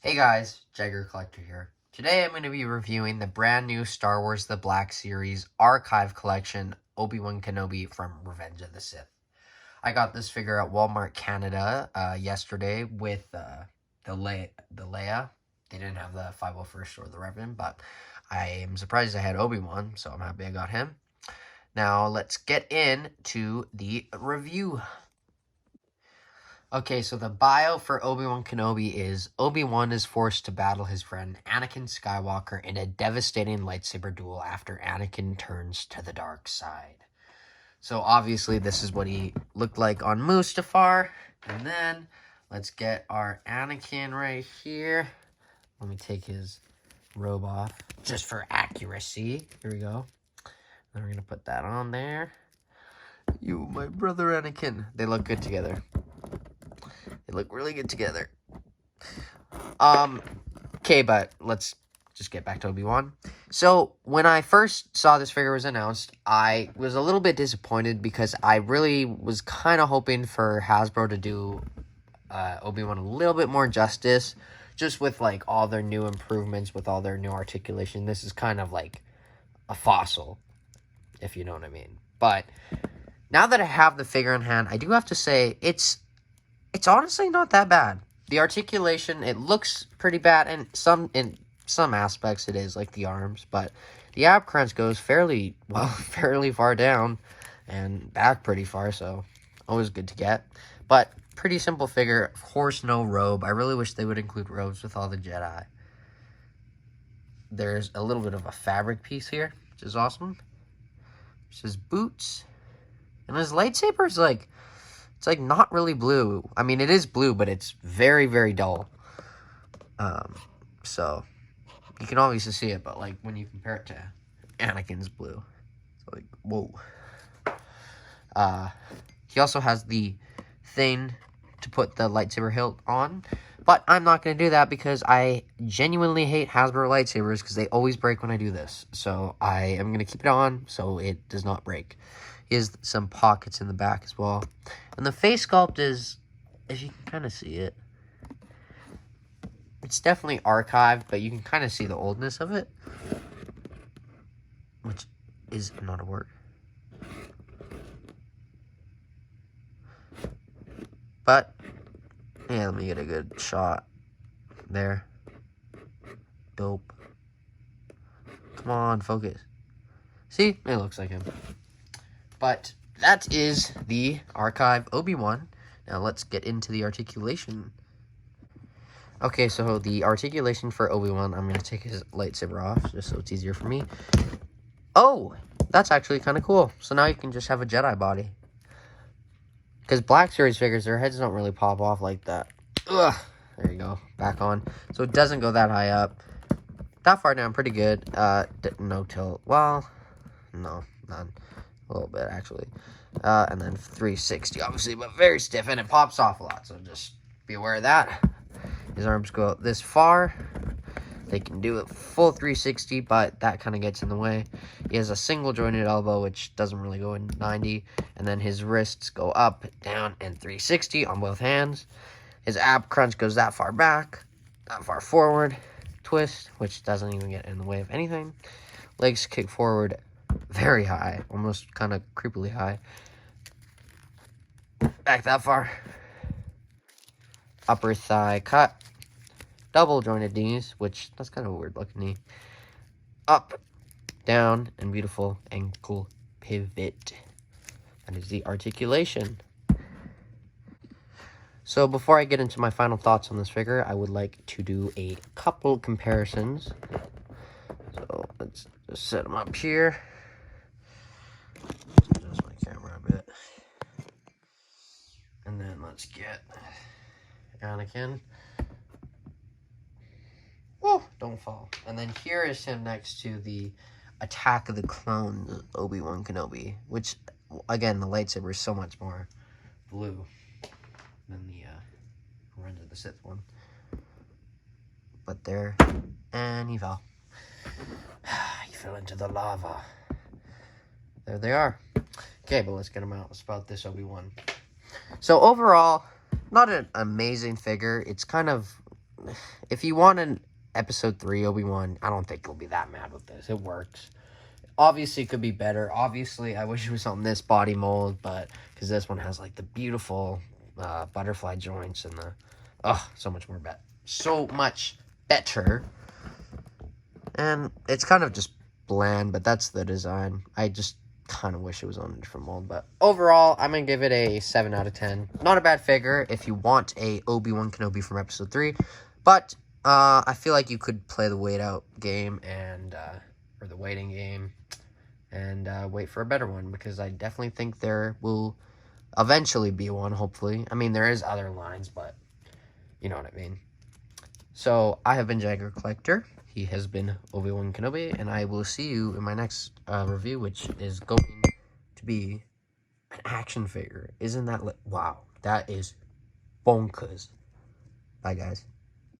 Hey guys, Jagger Collector here. Today I'm going to be reviewing the brand new Star Wars The Black Series Archive Collection Obi-Wan Kenobi from Revenge of the Sith. I got this figure at Walmart Canada yesterday with the Leia. They didn't have the 501st or the Reverend, but I am surprised I had Obi-Wan, so I'm happy I got him. Now let's get into the review. Okay, so the bio for Obi-Wan Kenobi is Obi-Wan is forced to battle his friend Anakin Skywalker in a devastating lightsaber duel after Anakin turns to the dark side. So obviously this is what he looked like on Mustafar. And then let's get our Anakin right here. Let me take his robe off just for accuracy. Here we go. Then we're going to put that on there. You, my brother Anakin. They look good together. They look really good together. Okay, but let's just get back to Obi-Wan. So, when I first saw this figure was announced, I was a little bit disappointed because I really was kind of hoping for Hasbro to do Obi-Wan a little bit more justice, just with, like, all their new improvements, with all their new articulation. This is kind of like a fossil, if you know what I mean. But, now that I have the figure in hand, I do have to say, it's honestly not that bad. The articulation, it looks pretty bad, and in some aspects it is, like the arms, but the ab crunch goes fairly far down, and back pretty far, so always good to get. But pretty simple figure. Of course, no robe. I really wish they would include robes with all the Jedi. There's a little bit of a fabric piece here, which is awesome. There's his boots, and his lightsaber is like, it's like not really blue. I mean, it is blue, but it's very, very dull. So you can obviously see it, but like when you compare it to Anakin's blue, it's like, whoa. He also has the thing to put the lightsaber hilt on, but I'm not going to do that because I genuinely hate Hasbro lightsabers because they always break when I do this. So I am going to keep it on so it does not break. He has some pockets in the back as well. And the face sculpt is, if you can kind of see it, it's definitely archived, but you can kind of see the oldness of it, which is not a word. But, yeah, let me get a good shot there. Dope. Come on, focus. See? It looks like him. But that is the archive Obi-Wan. Now let's get into the articulation. Okay, so the articulation for Obi-Wan, I'm going to take his lightsaber off just so it's easier for me. Oh, that's actually kind of cool. So now you can just have a Jedi body. Because Black Series figures, their heads don't really pop off like that. Ugh. There you go. Back on. So it doesn't go that high up. That far down, pretty good. No tilt. Well, no, none. A little bit, actually. And then 360, obviously, but very stiff, and it pops off a lot, so just be aware of that. His arms go out this far. They can do it full 360, but that kind of gets in the way. He has a single-jointed elbow, which doesn't really go in 90, and then his wrists go up, down, and 360 on both hands. His ab crunch goes that far back, that far forward, twist, which doesn't even get in the way of anything. Legs kick forward very high, almost kind of creepily high. Back that far. Upper thigh cut. Double jointed knees, which that's kind of a weird looking knee. Up, down, and beautiful ankle pivot. That is the articulation. So before I get into my final thoughts on this figure, I would like to do a couple comparisons. So let's just set them up here. Adjust my camera a bit. And then let's get Anakin. Oh, don't fall. And then here is him next to the Attack of the Clones Obi-Wan Kenobi, which, again, the lightsaber is so much more blue than the Revenge of the Sith one. But there, and he fell. He fell into the lava. There they are. Okay, but let's get them out. Let's about this Obi-Wan. So overall, not an amazing figure. It's kind of if you want an episode 3 Obi-Wan, I don't think you'll be that mad with this. It works. Obviously, it could be better. Obviously, I wish it was on this body mold, but because this one has like the beautiful butterfly joints and the so much better. And it's kind of just bland, but that's the design. I just kind of wish it was on a different mold, but overall, I'm gonna give it a 7 out of 10. Not a bad figure if you want a Obi-Wan Kenobi from episode 3, but I feel like you could play the wait out game and or the waiting game and wait for a better one, because I definitely think there will eventually be one, hopefully. I mean, there is other lines, but you know what I mean. So I have been Jagger Collector. He has been Obi-Wan Kenobi, and I will see you in my next review, which is going to be an action figure. Isn't that wow, that is bonkers. Bye, guys.